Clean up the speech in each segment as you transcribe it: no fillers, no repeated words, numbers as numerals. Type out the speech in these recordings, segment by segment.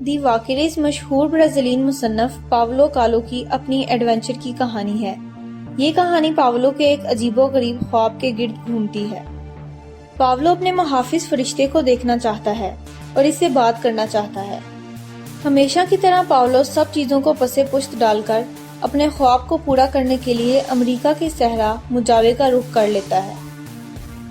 دی واکریز مشہور برازیلین مصنف پاولو کالو کی اپنی ایڈونچر کی کہانی ہے۔ یہ کہانی پاولو کے ایک عجیب و غریب خواب کے گرد گھومتی ہے۔ پاولو اپنے محافظ فرشتے کو دیکھنا چاہتا ہے اور اس سے بات کرنا چاہتا ہے۔ ہمیشہ کی طرح پاولو سب چیزوں کو پسے پشت ڈال کر اپنے خواب کو پورا کرنے کے لیے امریکہ کے صحرا مجاوے کا رخ کر لیتا ہے۔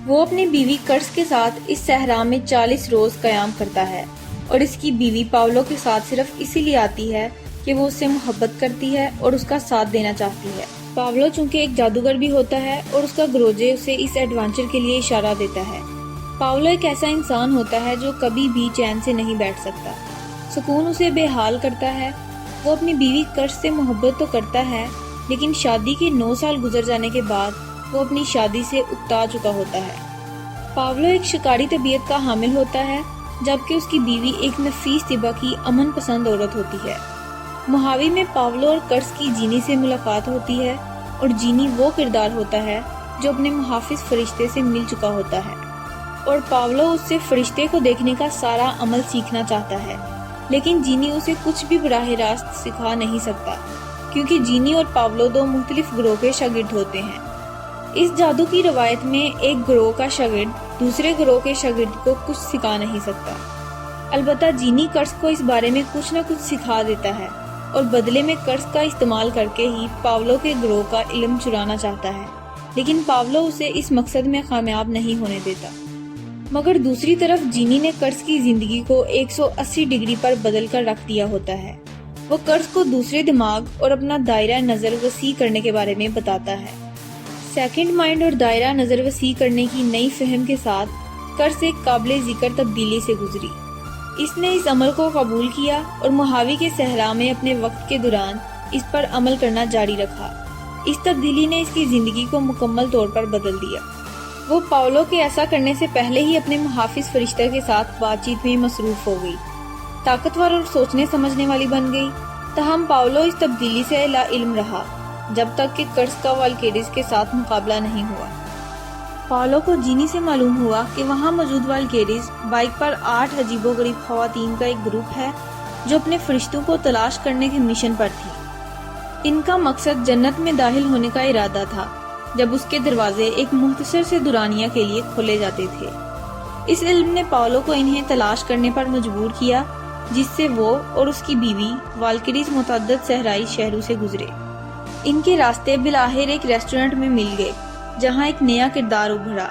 وہ اپنی بیوی کرس کے ساتھ اس صحرا میں 40 روز قیام کرتا ہے اور اس کی بیوی پاولو کے ساتھ صرف اسی لیے آتی ہے کہ وہ اس سے محبت کرتی ہے اور اس کا ساتھ دینا چاہتی ہے۔ پاولو چونکہ ایک جادوگر بھی ہوتا ہے اور اس کا گروجے اسے اس ایڈونچر کے لیے اشارہ دیتا ہے۔ پاولو ایک ایسا انسان ہوتا ہے جو کبھی بھی چین سے نہیں بیٹھ سکتا۔ سکون اسے بے حال کرتا ہے۔ وہ اپنی بیوی کرس سے محبت تو کرتا ہے لیکن شادی کے 9 سال گزر جانے کے بعد وہ اپنی شادی سے اکتا چکا ہوتا ہے۔ پاولو ایک شکاری طبیعت کا حامل ہوتا ہے جبکہ اس کی بیوی ایک نفیس طبع کی امن پسند عورت ہوتی ہے۔ مہاوی میں پاولو اور کرس کی جینی سے ملاقات ہوتی ہے اور جینی وہ کردار ہوتا ہے جو اپنے محافظ فرشتے سے مل چکا ہوتا ہے اور پاولو اس سے فرشتے کو دیکھنے کا سارا عمل سیکھنا چاہتا ہے، لیکن جینی اسے کچھ بھی براہ راست سکھا نہیں سکتا کیونکہ جینی اور پاولو 2 مختلف گروہ کے شاگرد ہوتے ہیں۔ اس جادو کی روایت میں ایک گروہ کا شاگرد دوسرے گروہ کے شاگرد کو کچھ سکھا نہیں سکتا۔ البتہ جینی کرس کو اس بارے میں کچھ نہ کچھ سکھا دیتا ہے اور بدلے میں کرس کا استعمال کر کے ہی پاولو کے گروہ کا علم چرانا چاہتا ہے، لیکن پاولو اسے اس مقصد میں کامیاب نہیں ہونے دیتا۔ مگر دوسری طرف جینی نے کرس کی زندگی کو 180 ڈگری پر بدل کر رکھ دیا ہوتا ہے۔ وہ کرس کو دوسرے دماغ اور اپنا دائرہ نظر وسیع کرنے کے بارے میں بتاتا ہے۔ سیکنڈ مائنڈ اور دائرہ نظر وسیع کرنے کی نئی فہم کے ساتھ کرس ایک قابل ذکر تبدیلی سے گزری۔ اس نے اس عمل کو قبول کیا اور مہاوی کے صحرا میں اپنے وقت کے دوران اس پر عمل کرنا جاری رکھا۔ اس تبدیلی نے اس کی زندگی کو مکمل طور پر بدل دیا۔ وہ پاولو کے ایسا کرنے سے پہلے ہی اپنے محافظ فرشتہ کے ساتھ بات چیت میں مصروف ہو گئی، طاقتور اور سوچنے سمجھنے والی بن گئی۔ تاہم پاولو اس تبدیلی سے لا علم رہا جب تک کہ کرس کا والکیریز کے ساتھ مقابلہ نہیں ہوا۔ پاولو کو جینی سے معلوم ہوا کہ وہاں موجود والکیریز بائک پر 8 عجیب و غریب خواتین کا ایک گروپ ہے جو اپنے فرشتوں کو تلاش کرنے کے مشن پر تھی۔ ان کا مقصد جنت میں داخل ہونے کا ارادہ تھا جب اس کے دروازے ایک مختصر سے دورانیہ کے لیے کھولے جاتے تھے۔ اس علم نے پاولو کو انہیں تلاش کرنے پر مجبور کیا جس سے وہ اور اس کی بیوی والکیریز متعدد صحرائی شہروں سے گزرے۔ ان کے راستے بالآخر ایک ریسٹورنٹ میں مل گئے جہاں ایک نیا کردار ابھرا،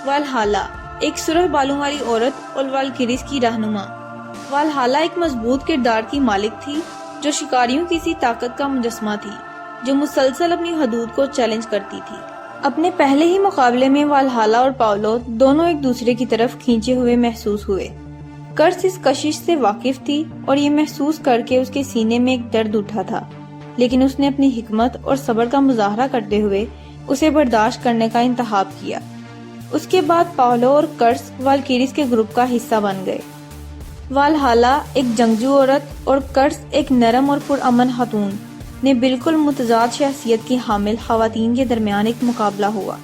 والہالا، ایک سرخ بالوں والی عورت اور والکیریز کی رہنما۔ والہالا ایک مضبوط کردار کی مالک تھی جو شکاریوں کی سی طاقت کا مجسمہ تھی جو مسلسل اپنی حدود کو چیلنج کرتی تھی۔ اپنے پہلے ہی مقابلے میں والہالا اور پاولو دونوں ایک دوسرے کی طرف کھینچے ہوئے محسوس ہوئے۔ کرس اس کشش سے واقف تھی اور یہ محسوس کر کے اس کے سینے میں ایک درد اٹھا تھا، لیکن اس نے اپنی حکمت اور صبر کا مظاہرہ کرتے ہوئے اسے برداشت کرنے کا انتخاب کیا۔ اس کے بعد پاولو اور کرس والکیریز کے گروپ کا حصہ بن گئے۔ والہالا ایک جنگجو عورت اور کرس ایک نرم اور پرامن خاتون نے بالکل متضاد شخصیت کی حامل خواتین کے درمیان ایک مقابلہ ہوا،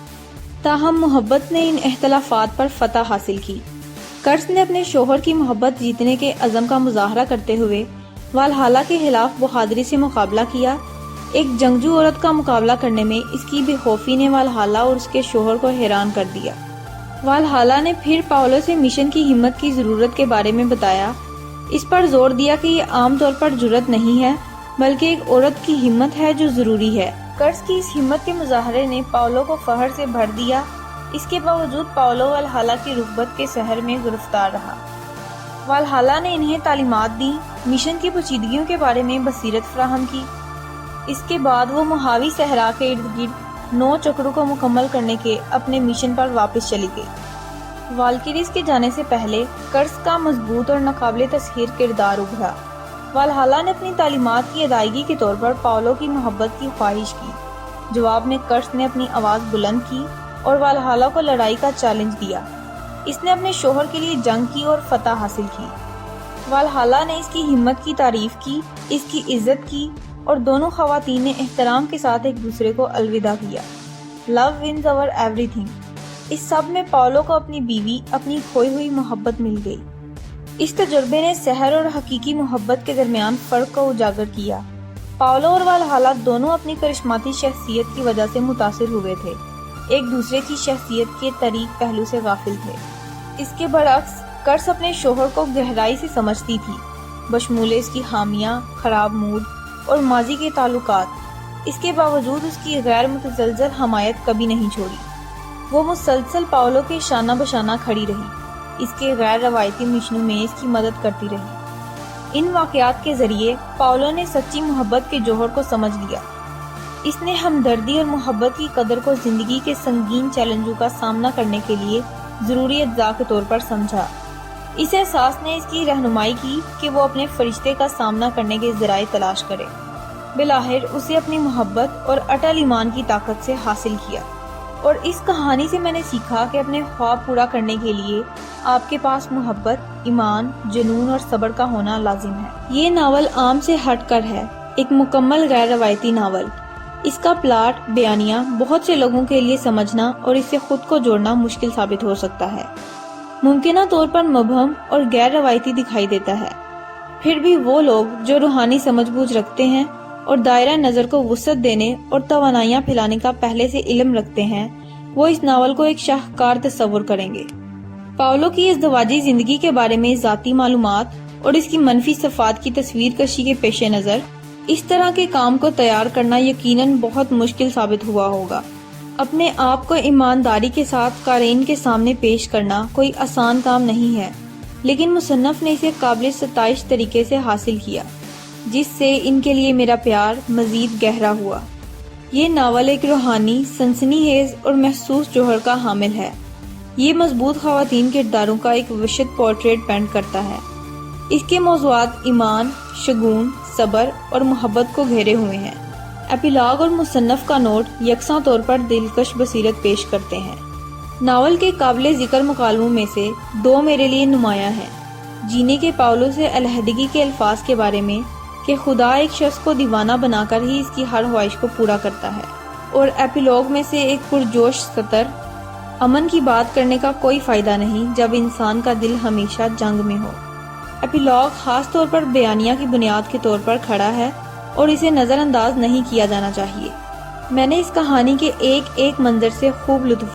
تاہم محبت نے ان اختلافات پر فتح حاصل کی۔ کرس نے اپنے شوہر کی محبت جیتنے کے عزم کا مظاہرہ کرتے ہوئے والہالا کے خلاف بہادری سے مقابلہ کیا۔ ایک جنگجو عورت کا مقابلہ کرنے میں اس کی بے خوفی نے والہالا اور اس کے شوہر کو حیران کر دیا۔ والہالا نے پھر پاولو سے مشن کی ہمت کی ضرورت کے بارے میں بتایا، اس پر زور دیا کہ یہ عام طور پر جرأت نہیں ہے بلکہ ایک عورت کی ہمت ہے جو ضروری ہے۔ کرس کی اس ہمت کے مظاہرے نے پاولو کو فخر سے بھر دیا۔ اس کے باوجود پاولو والہالا کی رغبت کے سحر میں گرفتار رہا۔ والہالا نے انہیں تعلیمات دی، مشن کی پیچیدگیوں کے بارے میں بصیرت فراہم کی۔ اس کے بعد وہ مہاوی صحرا کے ارد گرد 9 چکروں کو مکمل کرنے کے اپنے مشن پر واپس چلی گئی۔ والکیریز کے جانے سے پہلے کرس کا مضبوط اور ناقابل تسخیر کردار ابھرا۔ والہالا نے اپنی تعلیمات کی ادائیگی کے طور پر پاولو کی محبت کی خواہش کی۔ جواب میں کرس نے اپنی آواز بلند کی اور والہالا کو لڑائی کا چیلنج دیا۔ اس نے اپنے شوہر کے لیے جنگ کی اور فتح حاصل کی۔ والہالا نے اس کی ہمت کی تعریف کی، اس کی عزت کی اور دونوں خواتین نے احترام کے ساتھ ایک دوسرے کو الوداع کیا۔ لو ونز اوور ایوری تھنگ۔ اس سب میں پاولو کو اپنی بیوی، اپنی کھوئی ہوئی محبت مل گئی۔ اس تجربے نے سحر اور حقیقی محبت کے درمیان فرق کو اجاگر کیا۔ پاولو اور والہالا دونوں اپنی کرشماتی شخصیت کی وجہ سے متاثر ہوئے تھے، ایک دوسرے کی شخصیت کے طریق پہلو سے غافل تھے۔ اس کے برعکس کرس اپنے شوہر کو گہرائی سے سمجھتی تھی، بشمول اس کی خامیاں، خراب موڈ اور ماضی کے تعلقات۔ اس کے باوجود اس کی غیر متزلزل حمایت کبھی نہیں چھوڑی۔ وہ مسلسل پاولو کے شانہ بشانہ کھڑی رہی، اس کے غیر روایتی مشنوں میں اس کی مدد کرتی رہی۔ ان واقعات کے ذریعے پاولو نے سچی محبت کے جوہر کو سمجھ لیا۔ اس نے ہمدردی اور محبت کی قدر کو زندگی کے سنگین چیلنجوں کا سامنا کرنے کے لیے ضروری اجزاء کے طور پر سمجھا۔ اس احساس نے اس کی رہنمائی کی کہ وہ اپنے فرشتے کا سامنا کرنے کے ذرائع تلاش کرے۔ بالآخر اسے اپنی محبت اور اٹل ایمان کی طاقت سے حاصل کیا۔ اور اس کہانی سے میں نے سیکھا کہ اپنے خواب پورا کرنے کے لیے آپ کے پاس محبت، ایمان، جنون اور صبر کا ہونا لازم ہے۔ یہ ناول عام سے ہٹ کر ہے، ایک مکمل غیر روایتی ناول۔ اس کا پلاٹ، بیانیہ بہت سے لوگوں کے لیے سمجھنا اور اس سے خود کو جوڑنا مشکل ثابت ہو سکتا ہے، ممکنہ طور پر مبہم اور غیر روایتی دکھائی دیتا ہے۔ پھر بھی وہ لوگ جو روحانی سمجھ بوجھ رکھتے ہیں اور دائرہ نظر کو وسعت دینے اور توانائیاں پھیلانے کا پہلے سے علم رکھتے ہیں، وہ اس ناول کو ایک شاہکار تصور کریں گے۔ پاولو کی ازدواجی زندگی کے بارے میں ذاتی معلومات اور اس کی منفی صفات کی تصویر کشی کے پیش نظر اس طرح کے کام کو تیار کرنا یقیناً بہت مشکل ثابت ہوا ہوگا۔ اپنے آپ کو ایمانداری کے ساتھ قارئین کے سامنے پیش کرنا کوئی آسان کام نہیں ہے، لیکن مصنف نے اسے قابل ستائش طریقے سے حاصل کیا، جس سے ان کے لیے میرا پیار مزید گہرا ہوا۔ یہ ناول ایک روحانی، سنسنی خیز اور محسوس جوہر کا حامل ہے۔ یہ مضبوط خواتین کرداروں کا ایک وسعت پورٹریٹ پینٹ کرتا ہے۔ اس کے موضوعات ایمان، شگون، صبر اور محبت کو گھیرے ہوئے ہیں۔ ایپیلاگ اور مصنف کا نوٹ یکساں طور پر دلکش بصیرت پیش کرتے ہیں۔ ناول کے قابل ذکر مکالموں میں سے دو میرے لیے نمایاں ہیں۔ جینے کے پاولو سے علیحدگی کے الفاظ کے بارے میں کہ خدا ایک شخص کو دیوانہ بنا کر ہی اس کی ہر خواہش کو پورا کرتا ہے، اور ایپیلاگ میں سے ایک پرجوش سطر، امن کی بات کرنے کا کوئی فائدہ نہیں جب انسان کا دل ہمیشہ جنگ میں ہو۔ ایپیلاگ خاص طور پر بیانیہ کی بنیاد کے طور پر کھڑا ہے اور اسے نظر انداز نہیں کیا جانا چاہیے۔ میں نے اس کہانی کے ایک ایک منظر سے خوب لطف